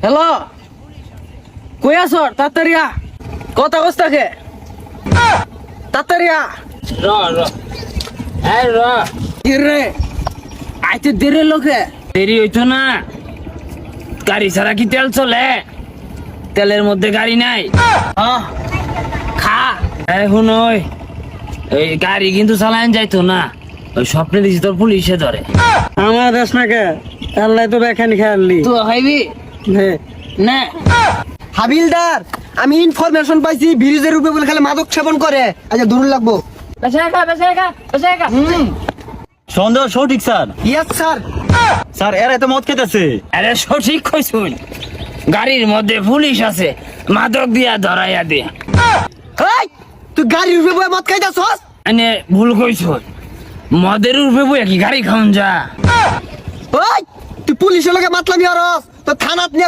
Hello, কই আছো? তাড়াতাড়ি আ, কথা কস্তাকে তাড়াতাড়ি আ। র র এই র কি রে, আইতে দেরি লোকে। দেরি হইতো না, গাড়ি ছাড়া কি তেল চলে? তেলের মধ্যে গাড়ি নাই। খা এখন ওই গাড়ি কিন্তু চালান যাইতো না, ওই স্বপ্নে দিছি তোর পুলিশে ধরে। আমার দেশ না কে আল্লাহ তো বেখানি খেয়ালি তুই খাইবি না? হাবিলদার, আমি ইনফরমেশন পাইছি ব্রিজের উপরে বলে খালি মাদক সেবন করে। আচ্ছা দূর লাগবো। সন্দেহ সঠিক স্যার। Yes sir. স্যার এরা তো মদ খেতেছে। আরে সঠিক কইছুন, গাড়ির মধ্যে পুলিশ আছে, মাদক দিয়া ধরাইয়া দে। এই, তুই গাড়ির উপরে বয়ে মদ খাইতাছস? মানে ভুল কইছুন, মদের উপরে বইয়া কি গাড়ি খাওন যা? ওই, তুই পুলিশের লগে মাতলামি হরস, তো থানাত নিয়ে